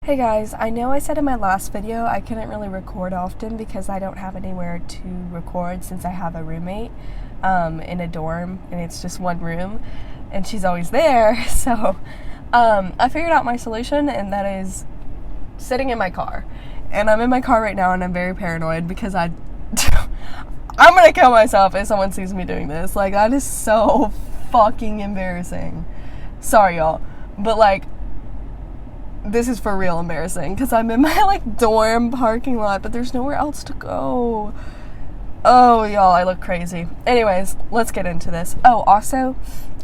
Hey guys, I know I said in my last video I couldn't really record often because I don't have anywhere to record since I have a roommate in a dorm and it's just one room and she's always there. So I figured out my solution, and that is sitting in my car. And I'm in my car right now and I'm very paranoid because I'm gonna kill myself if someone sees me doing this. Like, that is so fucking embarrassing. Sorry y'all, but like, this is for real embarrassing because I'm in my dorm parking lot, but there's nowhere else to go. Oh, y'all, I look crazy. Anyways, let's get into this. Oh, also,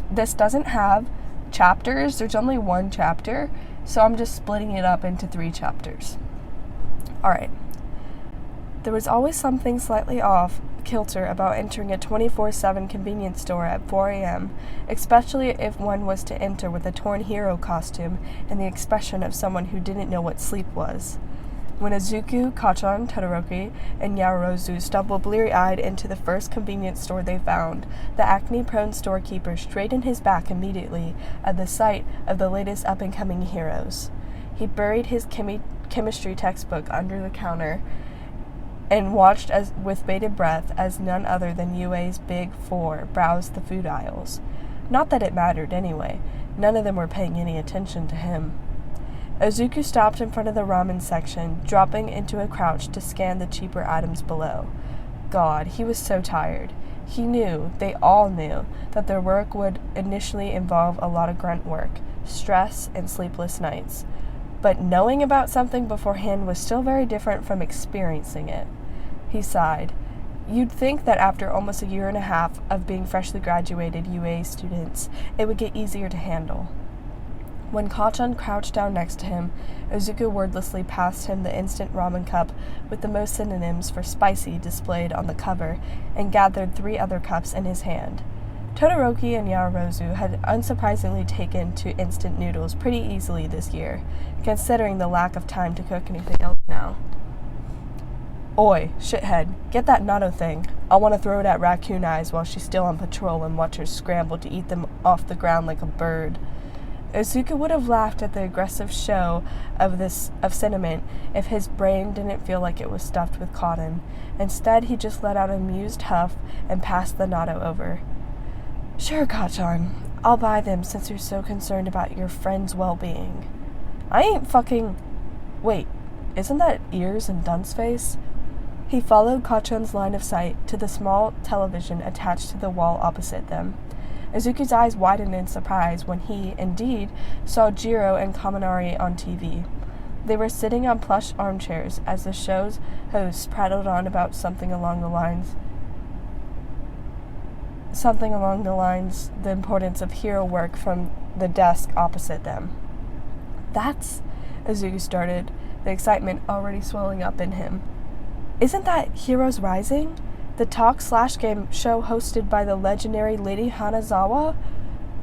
this doesn't have chapters. There's only one chapter, so I'm just splitting it up into 3 chapters. Alright. There was always something slightly off kilter about entering a 24/7 convenience store at 4 a.m., especially if one was to enter with a torn hero costume and the expression of someone who didn't know what sleep was. When Izuku, Kachan, Todoroki, and Yaoyorozu stumbled bleary-eyed into the first convenience store they found, the acne-prone storekeeper straightened his back immediately at the sight of the latest up-and-coming heroes. He buried his chemistry textbook under the counter and watched with bated breath as none other than UA's big 4 browsed the food aisles. Not that it mattered anyway. None of them were paying any attention to him. Izuku stopped in front of the ramen section, dropping into a crouch to scan the cheaper items below. God, he was so tired. He knew, they all knew, that their work would initially involve a lot of grunt work, stress, and sleepless nights. But knowing about something beforehand was still very different from experiencing it. He sighed. You'd think that after almost a year and a half of being freshly graduated UA students, it would get easier to handle. When Kachan crouched down next to him, Izuku wordlessly passed him the instant ramen cup with the most synonyms for spicy displayed on the cover and gathered 3 other cups in his hand. Todoroki and Yaoyorozu had unsurprisingly taken to instant noodles pretty easily this year, considering the lack of time to cook anything else now. Oi, shithead, get that natto thing. I want to throw it at Raccoon Eyes while she's still on patrol and watch her scramble to eat them off the ground like a bird. Izuku would have laughed at the aggressive show of sentiment if his brain didn't feel like it was stuffed with cotton. Instead, he just let out an amused huff and passed the natto over. Sure, Kachan. I'll buy them since you're so concerned about your friend's well-being. I ain't fucking... Wait, isn't that Ears and Dunce Face? He followed Kachan's line of sight to the small television attached to the wall opposite them. Izuku's eyes widened in surprise when he, indeed, saw Jiro and Kaminari on TV. They were sitting on plush armchairs as the show's host prattled on about something along the lines, the importance of hero work from the desk opposite them. That's... Izuku started, the excitement already swelling up in him. Isn't that Heroes Rising? The talk/game show hosted by the legendary Lady Hanazawa?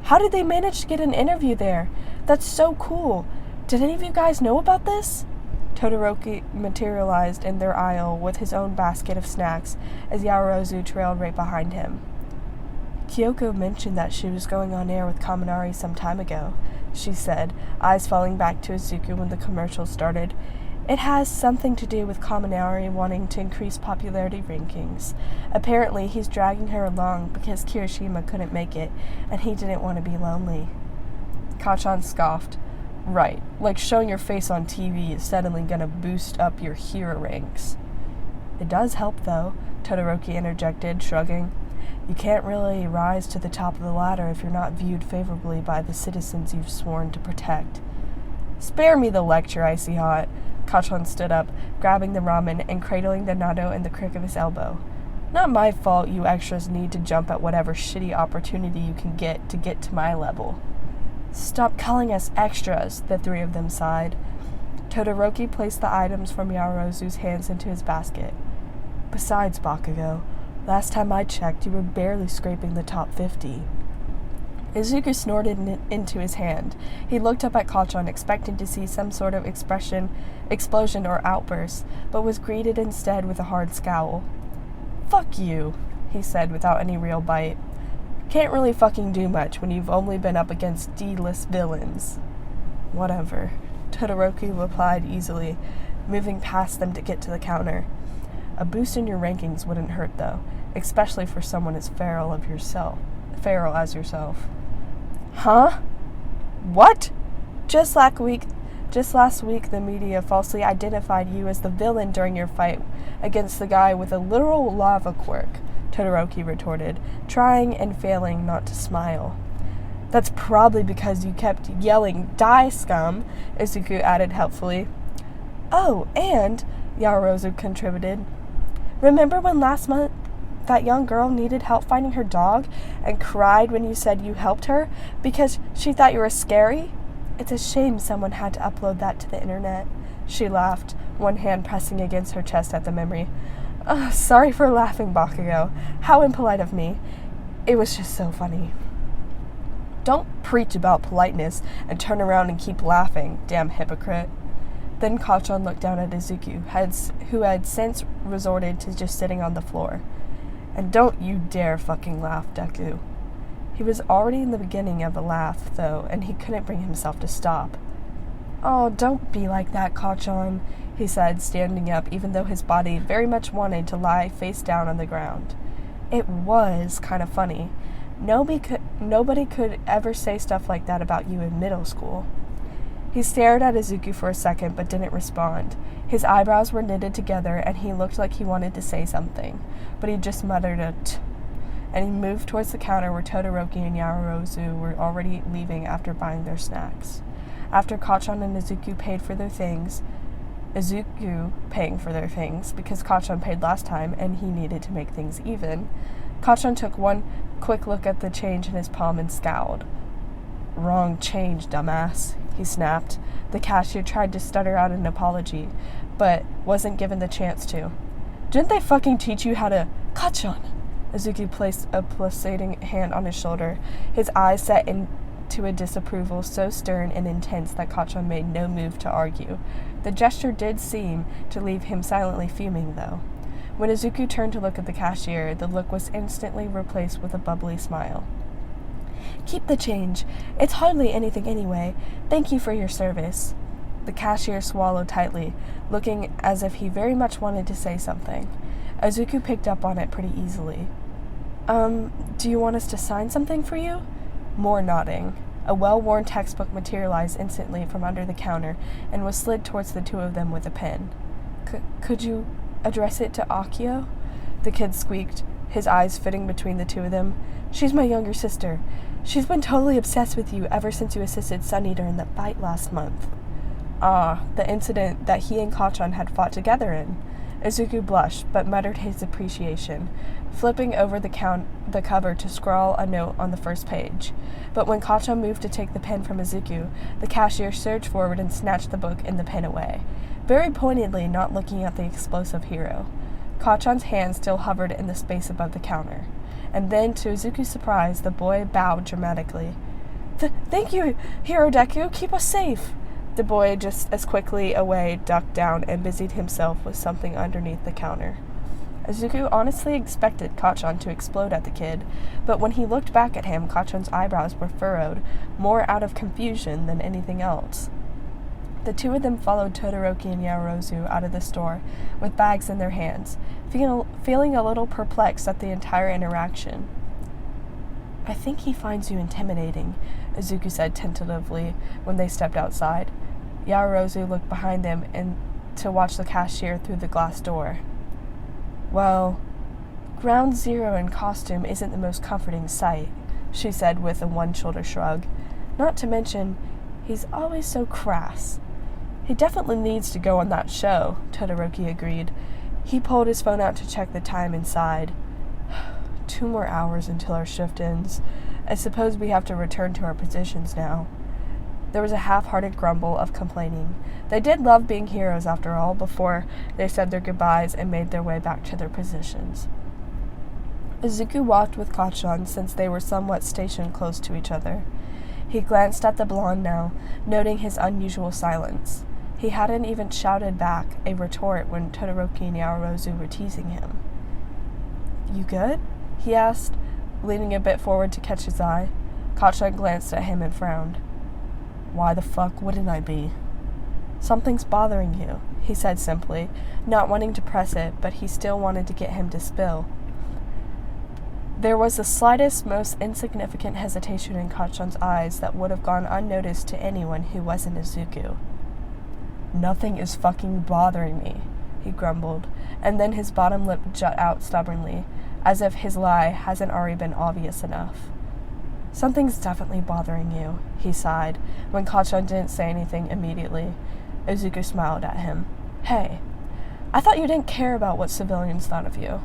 How did they manage to get an interview there? That's so cool. Did any of you guys know about this? Todoroki materialized in their aisle with his own basket of snacks as Yaoyorozu trailed right behind him. Kyoko mentioned that she was going on air with Kaminari some time ago, she said, eyes falling back to Izuku when the commercial started. It has something to do with Kaminari wanting to increase popularity rankings. Apparently, he's dragging her along because Kirishima couldn't make it, and he didn't want to be lonely. Kachan scoffed. Right, like showing your face on TV is suddenly gonna boost up your hero ranks. It does help, though, Todoroki interjected, shrugging. You can't really rise to the top of the ladder if you're not viewed favorably by the citizens you've sworn to protect. Spare me the lecture, Icy Hot. Kachan stood up, grabbing the ramen and cradling the natto in the crick of his elbow. Not my fault you extras need to jump at whatever shitty opportunity you can get to my level. Stop calling us extras, the 3 of them sighed. Todoroki placed the items from Yaoyorozu's hands into his basket. Besides, Bakugo, last time I checked, you were barely scraping the top 50. Izuku snorted into his hand. He looked up at Kachan, expecting to see some sort of explosion or outburst, but was greeted instead with a hard scowl. Fuck you, he said without any real bite. Can't really fucking do much when you've only been up against D-list villains. Whatever, Todoroki replied easily, moving past them to get to the counter. A boost in your rankings wouldn't hurt, though, especially for someone as feral as yourself. Huh? What? Just last week, the media falsely identified you as the villain during your fight against the guy with a literal lava quirk, Todoroki retorted, trying and failing not to smile. That's probably because you kept yelling, "Die, scum," Izuku added helpfully. Oh, and, Yaoyorozu contributed, remember when last month that young girl needed help finding her dog and cried when you said you helped her because she thought you were scary? It's a shame someone had to upload that to the internet. She laughed, one hand pressing against her chest at the memory. Sorry for laughing, Bakugo. How impolite of me. It was just so funny. Don't preach about politeness and turn around and keep laughing, damn hypocrite. Then Kacchan looked down at Izuku, who had since resorted to just sitting on the floor. And don't you dare fucking laugh, Deku. He was already in the beginning of a laugh, though, and he couldn't bring himself to stop. Oh, don't be like that, Kacchan, he said, standing up, even though his body very much wanted to lie face down on the ground. It was kind of funny. Nobody could ever say stuff like that about you in middle school. He stared at Izuku for a second, but didn't respond. His eyebrows were knitted together, and he looked like he wanted to say something, but he just muttered a t, and he moved towards the counter where Todoroki and Yaoyorozu were already leaving after buying their snacks. After Kacchan and Izuku paying for their things, because Kacchan paid last time and he needed to make things even, Kacchan took one quick look at the change in his palm and scowled. Wrong change, dumbass, he snapped. The cashier tried to stutter out an apology, but wasn't given the chance to. Didn't they fucking teach you how to... Kacchan! Izuku placed a pulsating hand on his shoulder, his eyes set into a disapproval so stern and intense that Kacchan made no move to argue. The gesture did seem to leave him silently fuming, though. When Izuku turned to look at the cashier, the look was instantly replaced with a bubbly smile. Keep the change. It's hardly anything anyway. Thank you for your service. The cashier swallowed tightly, looking as if he very much wanted to say something. Izuku picked up on it pretty easily. Do you want us to sign something for you? More nodding. A well-worn textbook materialized instantly from under the counter and was slid towards the two of them with a pen. Could you address it to Akio? The kid squeaked, his eyes fitting between the two of them. She's my younger sister. She's been totally obsessed with you ever since you assisted Sunny during the fight last month. The incident that he and Kacchan had fought together in. Izuku blushed, but muttered his appreciation, flipping over the cover to scrawl a note on the first page. But when Kacchan moved to take the pen from Izuku, the cashier surged forward and snatched the book and the pen away, very pointedly not looking at the explosive hero. Kacchan's hand still hovered in the space above the counter. And then, to Izuku's surprise, the boy bowed dramatically. Thank you, Hero Deku. Keep us safe. The boy, just as quickly away, ducked down and busied himself with something underneath the counter. Izuku honestly expected Kacchan to explode at the kid, but when he looked back at him, Kacchan's eyebrows were furrowed, more out of confusion than anything else. The two of them followed Todoroki and Yaoyorozu out of the store, with bags in their hands, feeling a little perplexed at the entire interaction. I think he finds you intimidating, Izuku said tentatively when they stepped outside. Yaoyorozu looked behind them and to watch the cashier through the glass door. Well, Ground Zero in costume isn't the most comforting sight, she said with a one-shoulder shrug. Not to mention, he's always so crass. He definitely needs to go on that show, Todoroki agreed. He pulled his phone out to check the time and sighed. 2 more hours until our shift ends. I suppose we have to return to our positions now. There was a half-hearted grumble of complaining. They did love being heroes, after all, before they said their goodbyes and made their way back to their positions. Izuku walked with Kacchan since they were somewhat stationed close to each other. He glanced at the blonde now, noting his unusual silence. He hadn't even shouted back a retort when Todoroki and Yaoyorozu were teasing him. You good? He asked, leaning a bit forward to catch his eye. Kacchan glanced at him and frowned. Why the fuck wouldn't I be? Something's bothering you, he said simply, not wanting to press it, but he still wanted to get him to spill. There was the slightest, most insignificant hesitation in Kachan's eyes that would have gone unnoticed to anyone who wasn't Izuku. Nothing is fucking bothering me, he grumbled, and then his bottom lip jut out stubbornly, as if his lie hasn't already been obvious enough. Something's definitely bothering you, he sighed, when Kachan didn't say anything immediately. Izuku smiled at him. Hey, I thought you didn't care about what civilians thought of you.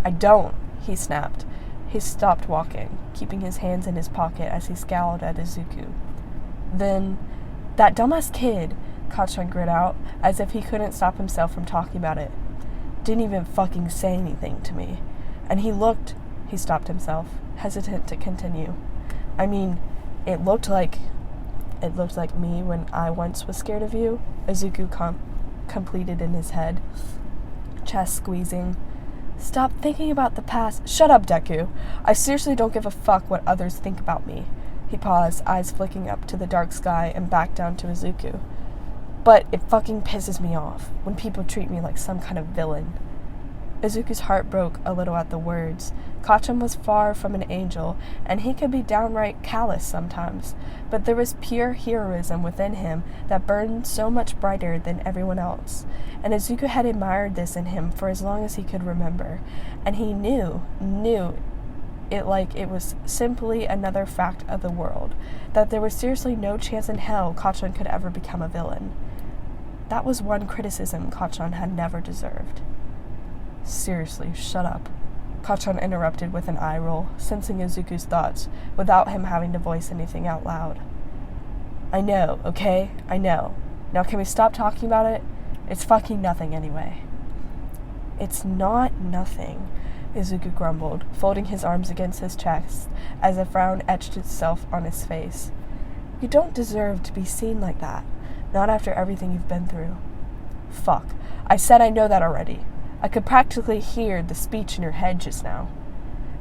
I don't, he snapped. He stopped walking, keeping his hands in his pocket as he scowled at Izuku. Then, that dumbass kid, Kachan grit out, as if he couldn't stop himself from talking about it, didn't even fucking say anything to me. And he stopped himself, hesitant to continue. I mean, it looked like me when I once was scared of you, Izuku completed in his head, chest squeezing. Stop thinking about the past. Shut up, Deku. I seriously don't give a fuck what others think about me. He paused, eyes flicking up to the dark sky and back down to Izuku. But it fucking pisses me off when people treat me like some kind of villain. Izuku's heart broke a little at the words. Kachan was far from an angel, and he could be downright callous sometimes, but there was pure heroism within him that burned so much brighter than everyone else, and Izuku had admired this in him for as long as he could remember, and he knew it like it was simply another fact of the world, that there was seriously no chance in hell Kachan could ever become a villain. That was one criticism Kachan had never deserved. Seriously, shut up, Kachan interrupted with an eye roll, sensing Izuku's thoughts, without him having to voice anything out loud. I know, okay? I know. Now can we stop talking about it? It's fucking nothing anyway. It's not nothing, Izuku grumbled, folding his arms against his chest as a frown etched itself on his face. You don't deserve to be seen like that, not after everything you've been through. Fuck, I said I know that already. I could practically hear the speech in your head just now.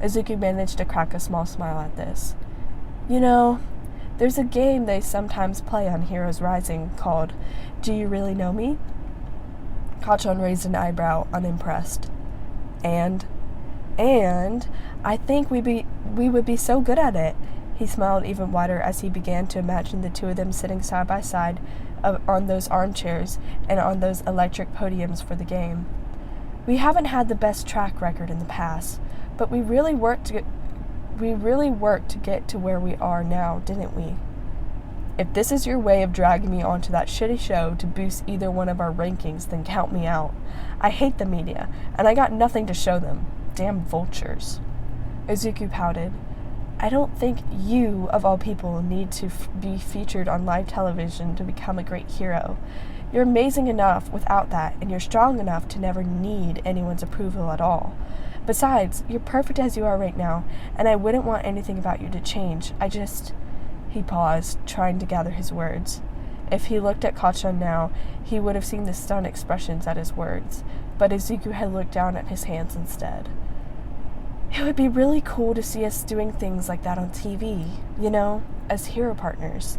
Izuku managed to crack a small smile at this. You know, there's a game they sometimes play on Heroes Rising called Do You Really Know Me? Kachan raised an eyebrow, unimpressed. And I think we would be so good at it. He smiled even wider as he began to imagine the two of them sitting side by side on those armchairs and on those electric podiums for the game. We haven't had the best track record in the past, but we really worked to get to where we are now, didn't we? If this is your way of dragging me onto that shitty show to boost either one of our rankings, then count me out. I hate the media, and I got nothing to show them. Damn vultures. Izuku pouted. I don't think you, of all people, need to be featured on live television to become a great hero. You're amazing enough without that, and you're strong enough to never need anyone's approval at all. Besides, you're perfect as you are right now, and I wouldn't want anything about you to change. He paused, trying to gather his words. If he looked at Kachan now, he would have seen the stunned expressions at his words, but Izuku had looked down at his hands instead. It would be really cool to see us doing things like that on TV, you know, as hero partners.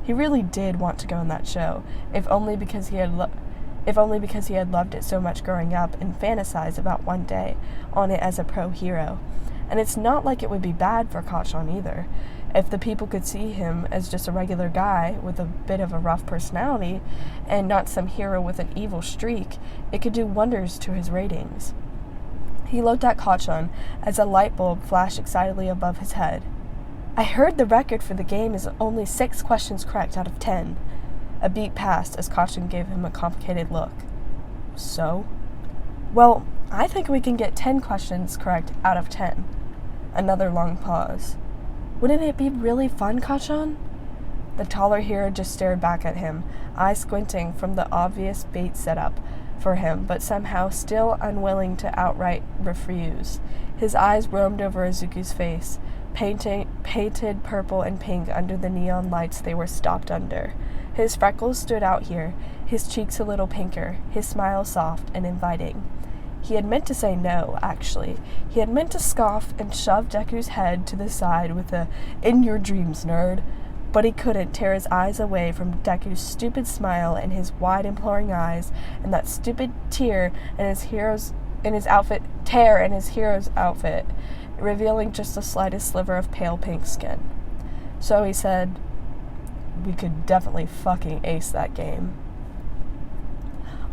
He really did want to go on that show, if only because he had loved it so much growing up and fantasized about one day on it as a pro hero. And it's not like it would be bad for Kachan either. If the people could see him as just a regular guy with a bit of a rough personality and not some hero with an evil streak, it could do wonders to his ratings. He looked at Kachan as a light bulb flashed excitedly above his head. I heard the record for the game is only 6 questions correct out of 10. A beat passed as Kachan gave him a complicated look. So? Well, I think we can get 10 questions correct out of 10. Another long pause. Wouldn't it be really fun, Kachan? The taller hero just stared back at him, eyes squinting from the obvious bait setup for him, but somehow still unwilling to outright refuse. His eyes roamed over Izuku's face, painted purple and pink under the neon lights they were stopped under. His freckles stood out here, his cheeks a little pinker, his smile soft and inviting. He had meant to say no, actually. He had meant to scoff and shove Deku's head to the side with a, "In your dreams, nerd." but he couldn't tear his eyes away from Deku's stupid smile and his wide imploring eyes, and that stupid tear in his hero's outfit, revealing just the slightest sliver of pale pink skin. So he said, "We could definitely fucking ace that game."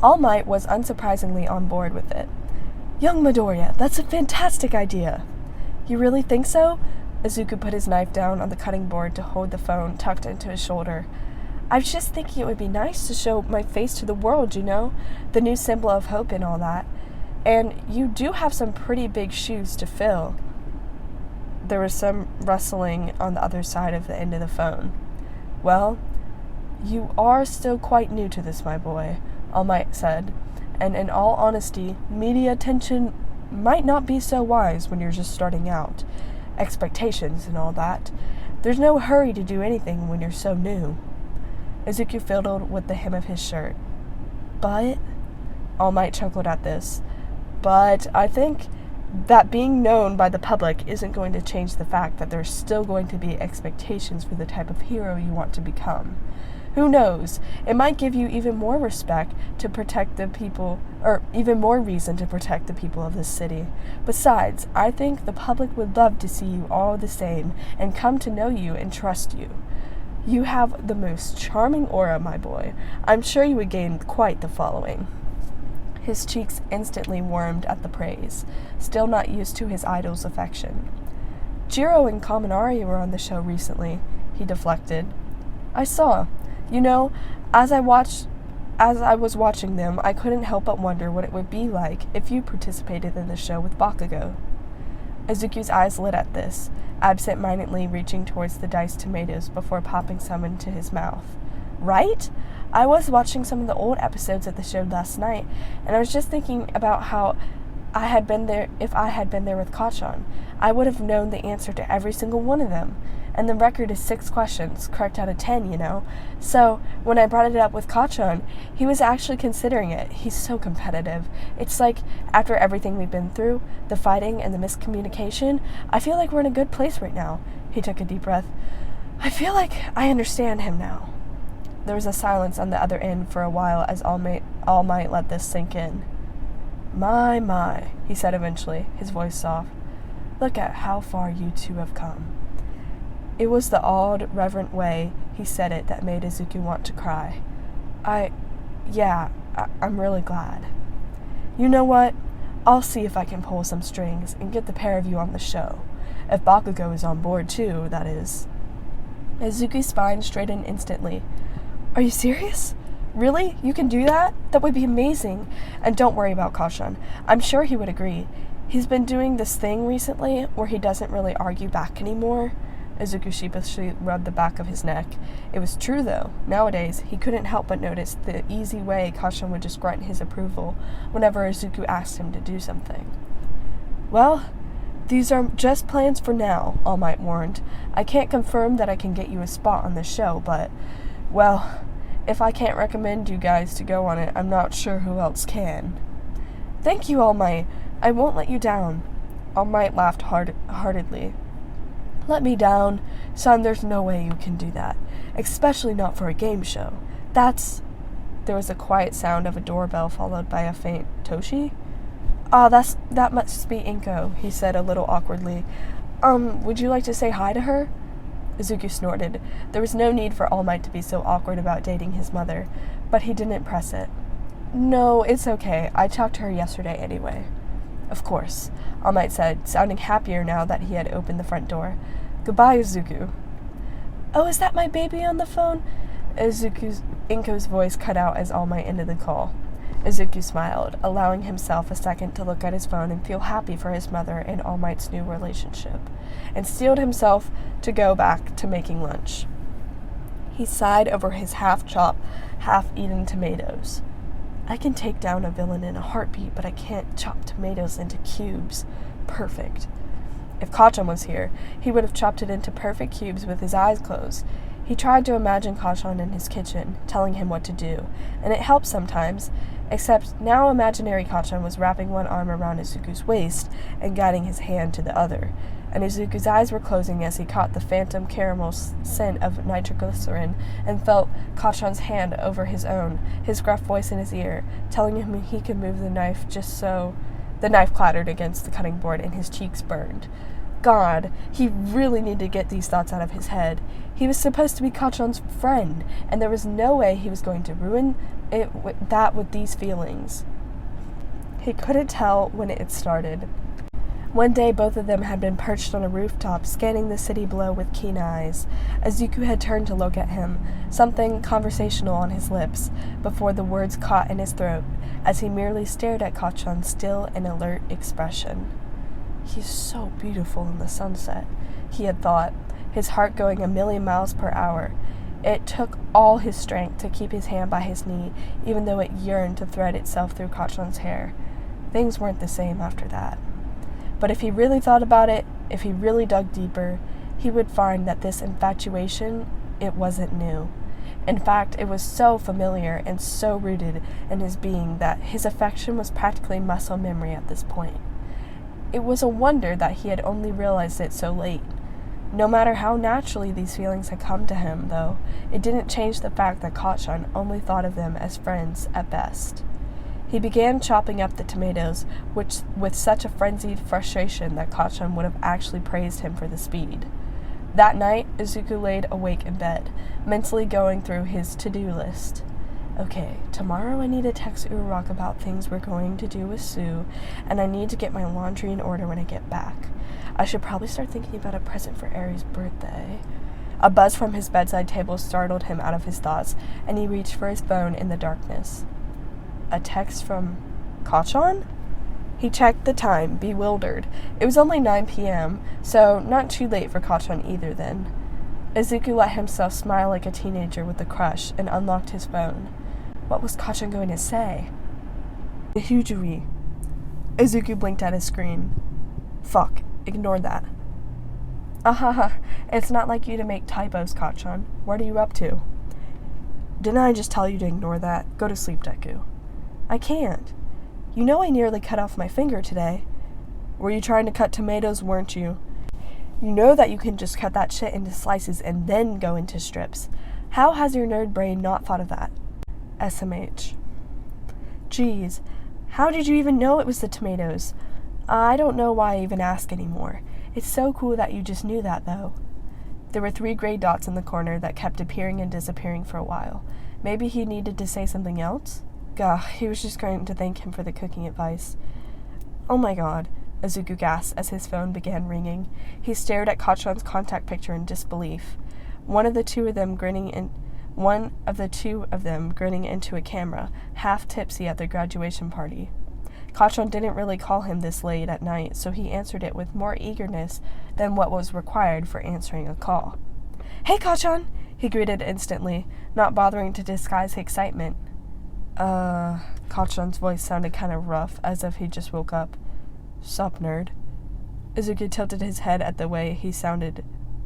All Might was unsurprisingly on board with it. "Young Midoriya, that's a fantastic idea." "You really think so?" Izuku put his knife down on the cutting board to hold the phone tucked into his shoulder. "I was just thinking it would be nice to show my face to the world, you know? The new symbol of hope and all that. And you do have some pretty big shoes to fill." There was some rustling on the other side of the end of the phone. "Well, you are still quite new to this, my boy," All Might said. "And in all honesty, media attention might not be so wise when you're just starting out. Expectations and all that. There's no hurry to do anything when you're so new." Izuku fiddled with the hem of his shirt. "But," All Might chuckled at this, "but I think that being known by the public isn't going to change the fact that there's still going to be expectations for the type of hero you want to become. Who knows? It might give you even more respect to protect the people, or even more reason to protect the people of this city. Besides, I think the public would love to see you all the same and come to know you and trust you. You have the most charming aura, my boy. I'm sure you would gain quite the following." His cheeks instantly warmed at the praise, still not used to his idol's affection. "Jiro and Kaminari were on the show recently," he deflected. "I saw. You know, as I was watching them, I couldn't help but wonder what it would be like if you participated in the show with Bakugo." Izuku's eyes lit at this, absent-mindedly reaching towards the diced tomatoes before popping some into his mouth. "Right? I was watching some of the old episodes of the show last night, and I was just thinking about how if I had been there with Kachan, I would have known the answer to every single one of them. And the record is 6 questions, correct out of 10, you know? So, when I brought it up with Kachan, he was actually considering it. He's so competitive. It's like, after everything we've been through, the fighting and the miscommunication, I feel like we're in a good place right now." He took a deep breath. "I feel like I understand him now." There was a silence on the other end for a while as All Might let this sink in. My, he said eventually, his voice soft. "Look at how far you two have come." It was the odd, reverent way he said it that made Izuku want to cry. I'm really glad. You know what? I'll see if I can pull some strings and get the pair of you on the show. If Bakugo is on board too, that is." Izuku's spine straightened instantly. "Are you serious? Really? You can do that? That would be amazing. And don't worry about Kachan. I'm sure he would agree. He's been doing this thing recently where he doesn't really argue back anymore." Izuku sheepishly rubbed the back of his neck. It was true, though. Nowadays, he couldn't help but notice the easy way Kachan would just grunt his approval whenever Izuku asked him to do something. "Well, these are just plans for now," All Might warned. "I can't confirm that I can get you a spot on the show, but, well, if I can't recommend you guys to go on it, I'm not sure who else can." "Thank you, All Might. I won't let you down." All Might laughed heartedly. "Let me down? Son, there's no way you can do that. Especially not for a game show. That's..." There was a quiet sound of a doorbell followed by a faint "Toshi?" That must be Inko," he said a little awkwardly. Would you like to say hi to her?" Izuku snorted. There was no need for All Might to be so awkward about dating his mother, but he didn't press it. "No, it's okay. I talked to her yesterday anyway." "Of course," All Might said, sounding happier now that he had opened the front door. "Goodbye, Izuku." "Oh, is that my baby on the phone?" Inko's voice cut out as All Might ended the call. Izuku smiled, allowing himself a second to look at his phone and feel happy for his mother and All Might's new relationship, and steeled himself to go back to making lunch. He sighed over his half-chopped, half-eaten tomatoes. "I can take down a villain in a heartbeat, but I can't chop tomatoes into cubes. Perfect." If Kachan was here, he would have chopped it into perfect cubes with his eyes closed. He tried to imagine Kachan in his kitchen, telling him what to do, and it helped sometimes, except now imaginary Kachan was wrapping one arm around Izuku's waist and guiding his hand to the other, and Izuku's eyes were closing as he caught the phantom caramel scent of nitroglycerin and felt Kachan's hand over his own, his gruff voice in his ear, telling him he could move the knife just so. The knife clattered against the cutting board and his cheeks burned. God, he really needed to get these thoughts out of his head. He was supposed to be Kachan's friend, and there was no way he was going to ruin it with these feelings. He couldn't tell when it started. One day, both of them had been perched on a rooftop, scanning the city below with keen eyes. Izuku had turned to look at him, something conversational on his lips, before the words caught in his throat, as he merely stared at Kachan's still and alert expression. "He's so beautiful in the sunset," he had thought, his heart going 1,000,000 miles per hour. It took all his strength to keep his hand by his knee, even though it yearned to thread itself through Kachan's hair. Things weren't the same after that. But if he really thought about it, if he really dug deeper, he would find that this infatuation, it wasn't new. In fact, it was so familiar and so rooted in his being that his affection was practically muscle memory at this point. It was a wonder that he had only realized it so late. No matter how naturally these feelings had come to him, though, it didn't change the fact that Kachan only thought of them as friends at best. He began chopping up the tomatoes, which with such a frenzied frustration that Kachan would have actually praised him for the speed. That night, Izuku laid awake in bed, mentally going through his to-do list. Okay, tomorrow I need to text Uraraka about things we're going to do with Sue, and I need to get my laundry in order when I get back. I should probably start thinking about a present for Ari's birthday. A buzz from his bedside table startled him out of his thoughts, and he reached for his phone in the darkness. A text from Kachan? He checked the time, bewildered. It was only 9 p.m., so not too late for Kachan either then. Izuku let himself smile like a teenager with a crush and unlocked his phone. What was Kachan going to say? Hujuri. Izuku blinked at his screen. Fuck, ignore that. Ahaha, it's not like you to make typos, Kachan. What are you up to? Didn't I just tell you to ignore that? Go to sleep, Deku. I can't. You know I nearly cut off my finger today. Were you trying to cut tomatoes, weren't you? You know that you can just cut that shit into slices and then go into strips. How has your nerd brain not thought of that? SMH. Geez, how did you even know it was the tomatoes? I don't know why I even ask anymore. It's so cool that you just knew that, though. There were 3 gray dots in the corner that kept appearing and disappearing for a while. Maybe he needed to say something else? Gah, he was just going to thank him for the cooking advice. Oh my god, Izuku gasped as his phone began ringing. He stared at Kachan's contact picture in disbelief. One of the two of them grinning into a camera, half tipsy at their graduation party. Kachan didn't really call him this late at night, so he answered it with more eagerness than what was required for answering a call. Hey, Kachan! He greeted instantly, not bothering to disguise excitement. Kachan's voice sounded kind of rough, as if he just woke up. Sup, nerd? Izuku tilted his head at the way he sounded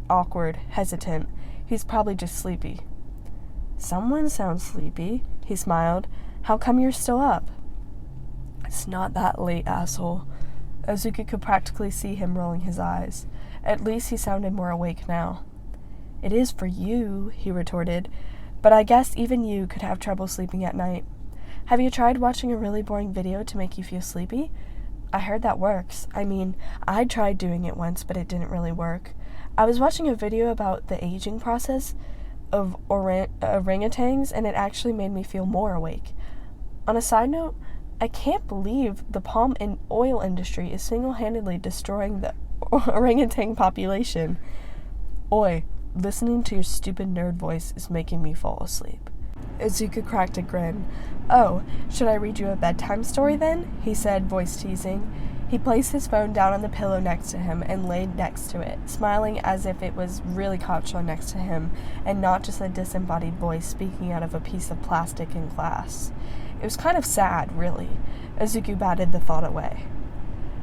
awkward, hesitant. He's probably just sleepy. Someone sounds sleepy, he smiled. How come you're still up? It's not that late, asshole. Izuku could practically see him rolling his eyes. At least he sounded more awake now. It is for you, he retorted, but I guess even you could have trouble sleeping at night. Have you tried watching a really boring video to make you feel sleepy? I heard that works. I mean, I tried doing it once, but it didn't really work. I was watching a video about the aging process of orangutans, and it actually made me feel more awake. On a side note, I can't believe the palm oil industry is single-handedly destroying the orangutan population. Oi, listening to your stupid nerd voice is making me fall asleep. Izuku cracked a grin. Oh, should I read you a bedtime story then? He said, voice teasing. He placed his phone down on the pillow next to him and laid next to it, smiling as if it was really Kachan next to him and not just a disembodied voice speaking out of a piece of plastic in class. It was kind of sad, really. Izuku batted the thought away.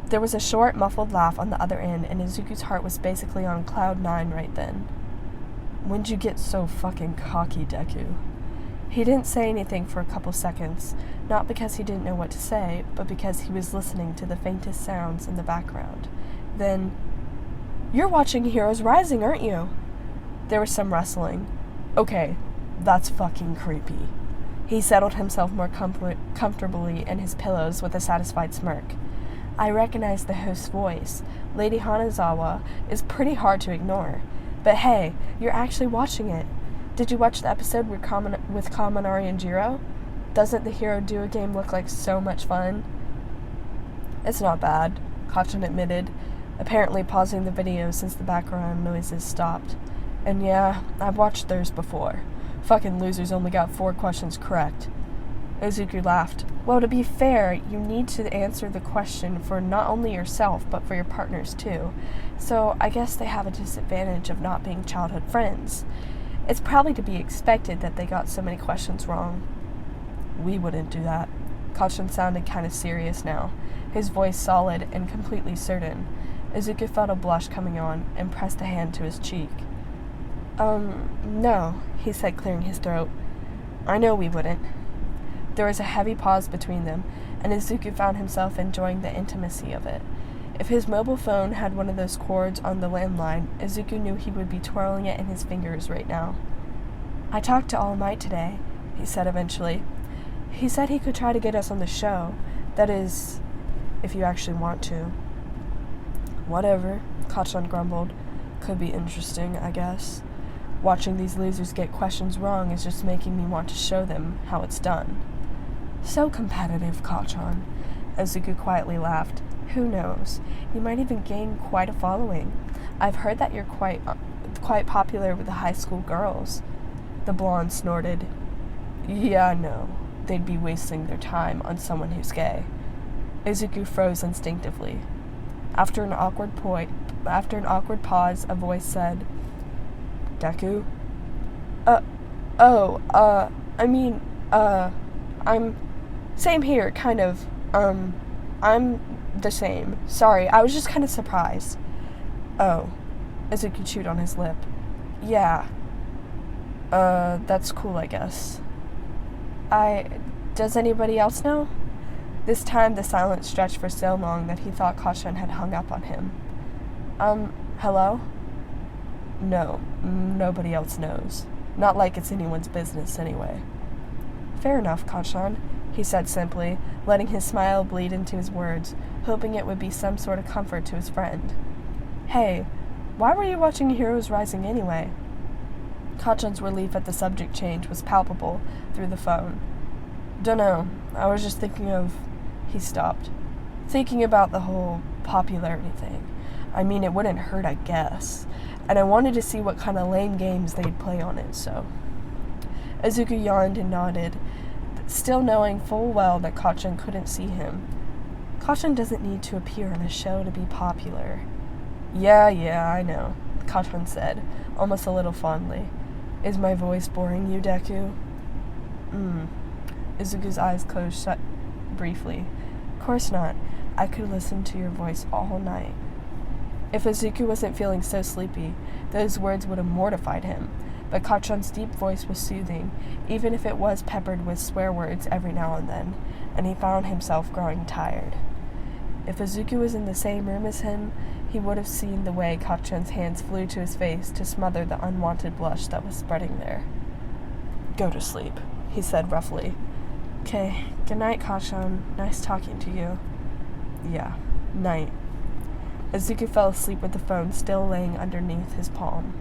There was a short, muffled laugh on the other end, and Izuku's heart was basically on cloud 9 right then. When'd you get so fucking cocky, Deku? He didn't say anything for a couple seconds, not because he didn't know what to say, but because he was listening to the faintest sounds in the background. Then, "You're watching Heroes Rising, aren't you?" There was some rustling. "Okay, that's fucking creepy." He settled himself more comfortably in his pillows with a satisfied smirk. I recognized the host's voice. Lady Hanazawa is pretty hard to ignore. But hey, you're actually watching it. Did you watch the episode with Kaminari and Jiro? Doesn't the Hero Duo game look like so much fun? It's not bad, Kachan admitted, apparently pausing the video since the background noises stopped. And yeah, I've watched theirs before. Fucking losers only got 4 questions correct. Izuku laughed. Well, to be fair, you need to answer the question for not only yourself, but for your partners too. So I guess they have a disadvantage of not being childhood friends. It's probably to be expected that they got so many questions wrong. We wouldn't do that. Kachan sounded kind of serious now, his voice solid and completely certain. Izuku felt a blush coming on and pressed a hand to his cheek. No, he said, clearing his throat. I know we wouldn't. There was a heavy pause between them, and Izuku found himself enjoying the intimacy of it. If his mobile phone had one of those cords on the landline, Izuku knew he would be twirling it in his fingers right now. I talked to All Might today, he said eventually. He said he could try to get us on the show. That is, if you actually want to. Whatever, Kachan grumbled. Could be interesting, I guess. Watching these losers get questions wrong is just making me want to show them how it's done. So competitive, Kachan. Izuku quietly laughed. Who knows? You might even gain quite a following. I've heard that you're quite popular with the high school girls. The blonde snorted. Yeah, no. They'd be wasting their time on someone who's gay. Izuku froze instinctively. After an awkward pause, a voice said, Deku? I'm... Same here, kind of. I'm the same. Sorry, I was just kind of surprised. Oh. Izuku chewed on his lip. Yeah. That's cool, I guess. Does anybody else know? This time the silence stretched for so long that he thought Kachan had hung up on him. Hello? No, nobody else knows. Not like it's anyone's business, anyway. Fair enough, Kachan, he said simply, letting his smile bleed into his words, hoping it would be some sort of comfort to his friend. Hey, why were you watching Heroes Rising anyway? Kachan's relief at the subject change was palpable through the phone. Dunno, I was just thinking of... He stopped. Thinking about the whole popularity thing. I mean, it wouldn't hurt, I guess. And I wanted to see what kind of lame games they'd play on it, so... Izuku yawned and nodded, still knowing full well that Kachan couldn't see him. Kachan doesn't need to appear on a show to be popular. Yeah, I know, Kachan said, almost a little fondly. Is my voice boring you, Deku? Izuku's eyes closed shut briefly. Of course not. I could listen to your voice all night. If Izuku wasn't feeling so sleepy, those words would have mortified him, but Kachan's deep voice was soothing, even if it was peppered with swear words every now and then, and he found himself growing tired. If Izuku was in the same room as him, he would have seen the way Kachan's hands flew to his face to smother the unwanted blush that was spreading there. Go to sleep, he said roughly. Okay, good night, Kachan. Nice talking to you. Yeah, night. Izuku fell asleep with the phone still laying underneath his palm.